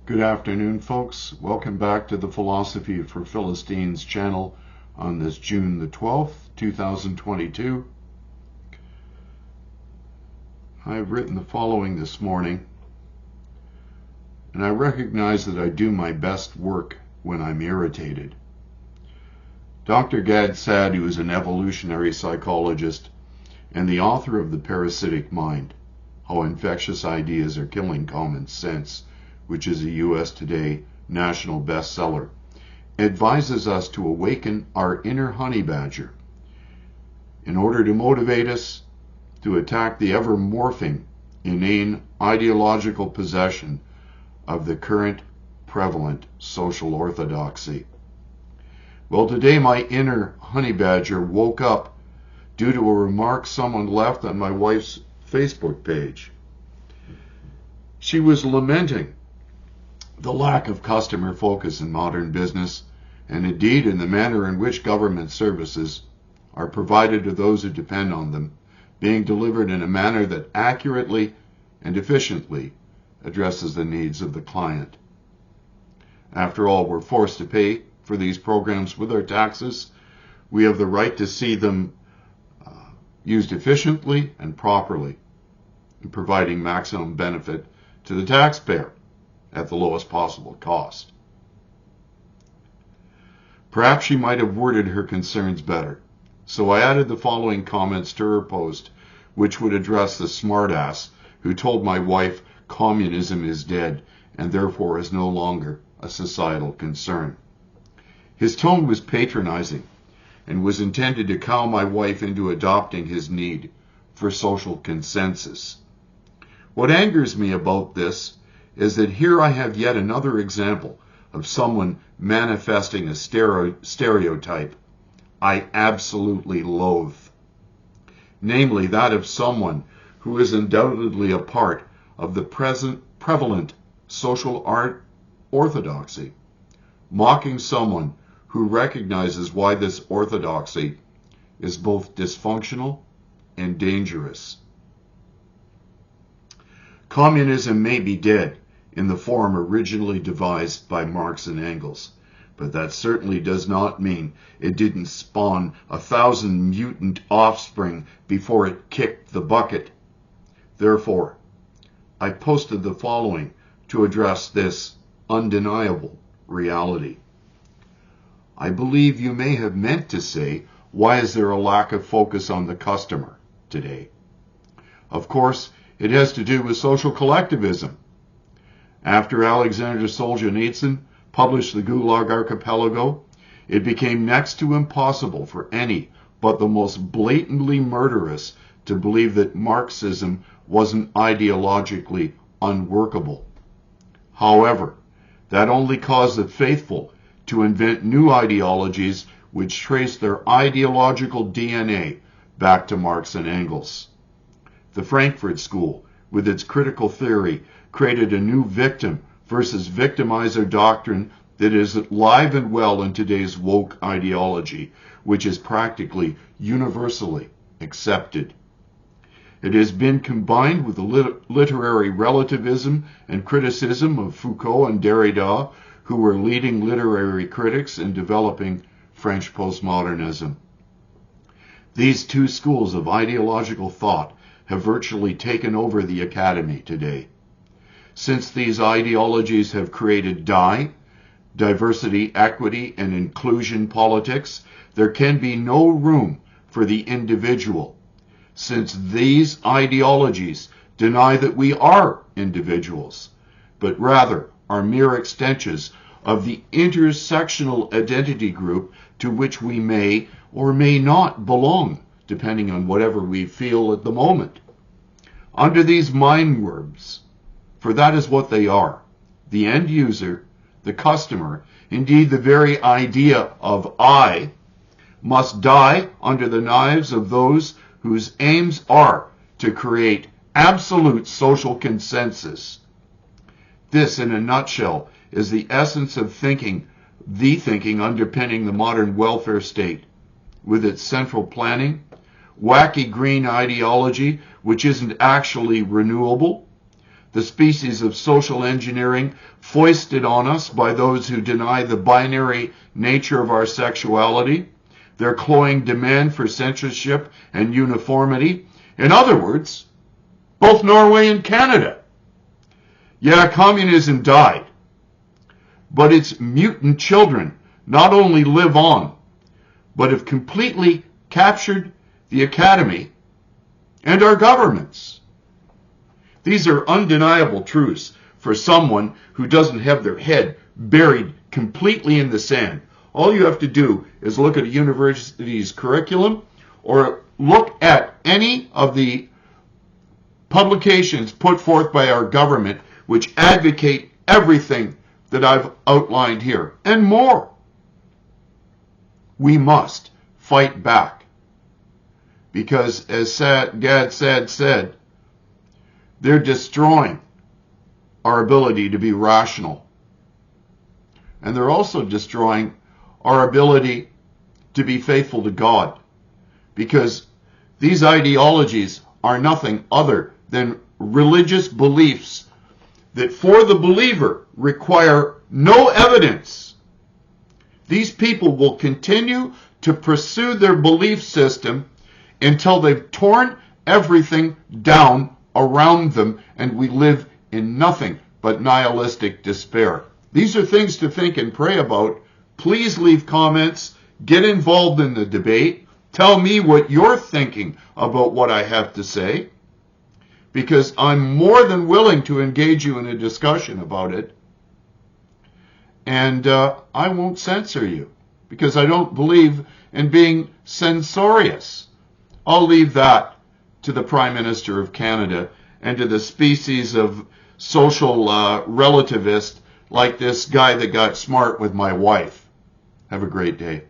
Good afternoon, folks. Welcome back to the Philosophy for Philistines channel on this June the 12th, 2022. I've written the following this morning, and I recognize that I do my best work when I'm irritated. Dr. Gad Saad, who is an evolutionary psychologist and the author of The Parasitic Mind, How Infectious Ideas Are Killing Common Sense, which is a U.S. Today national bestseller, advises us to awaken our inner honey badger in order to motivate us to attack the ever-morphing, inane ideological possession of the current prevalent social orthodoxy. Well, today my inner honey badger woke up due to a remark someone left on my wife's Facebook page. She was lamenting the lack of customer focus in modern business, and indeed in the manner in which government services are provided to those who depend on them, being delivered in a manner that accurately and efficiently addresses the needs of the client. After all, we're forced to pay for these programs with our taxes. We have the right to see them used efficiently and properly, in providing maximum benefit to the taxpayer at the lowest possible cost. Perhaps she might have worded her concerns better, so I added the following comments to her post, which would address the smartass who told my wife communism is dead and therefore is no longer a societal concern. His tone was patronizing and was intended to cow my wife into adopting his need for social consensus. What angers me about this is that here I have yet another example of someone manifesting a stereotype I absolutely loathe, namely that of someone who is undoubtedly a part of the prevalent social orthodoxy, mocking someone who recognizes why this orthodoxy is both dysfunctional and dangerous. Communism may be dead in the form originally devised by Marx and Engels, but that certainly does not mean it didn't spawn 1,000 mutant offspring before it kicked the bucket. Therefore, I posted the following to address this undeniable reality. I believe you may have meant to say, why is there a lack of focus on the customer today? Of course, it has to do with social collectivism. After Alexander Solzhenitsyn published the Gulag Archipelago, it became next to impossible for any but the most blatantly murderous to believe that Marxism wasn't ideologically unworkable. However, that only caused the faithful to invent new ideologies which trace their ideological DNA back to Marx and Engels. The Frankfurt School, with its critical theory, created a new victim versus victimizer doctrine that is alive and well in today's woke ideology, which is practically universally accepted. It has been combined with the literary relativism and criticism of Foucault and Derrida, who were leading literary critics in developing French Postmodernism. These two schools of ideological thought have virtually taken over the academy today. Since these ideologies have created D.I.E, diversity, equity, and inclusion politics, there can be no room for the individual, since these ideologies deny that we are individuals, but rather are mere extensions of the intersectional identity group to which we may or may not belong, depending on whatever we feel at the moment. Under these mind worms, for that is what they are, the end user, the customer, indeed the very idea of I, must die under the knives of those whose aims are to create absolute social consensus. This, in a nutshell, is the essence of thinking, the thinking underpinning the modern welfare state, with its central planning, wacky green ideology which isn't actually renewable, the species of social engineering foisted on us by those who deny the binary nature of our sexuality, their cloying demand for censorship and uniformity. In other words, both Norway and Canada. Yeah, communism died, but its mutant children not only live on, but have completely captured the academy and our governments. These are undeniable truths for someone who doesn't have their head buried completely in the sand. All you have to do is look at a university's curriculum or look at any of the publications put forth by our government which advocate everything that I've outlined here and more. We must fight back because, as Gad said, they're destroying our ability to be rational. And they're also destroying our ability to be faithful to God, because these ideologies are nothing other than religious beliefs that for the believer require no evidence. These people will continue to pursue their belief system until they've torn everything down around them and we live in nothing but nihilistic despair. These are things to think and pray about. Please leave comments, get involved in the debate, tell me what you're thinking about what I have to say, because I'm more than willing to engage you in a discussion about it. And I won't censor you, because I don't believe in being censorious. I'll leave that to the Prime Minister of Canada and to the species of social relativist like this guy that got smart with my wife. Have a great day.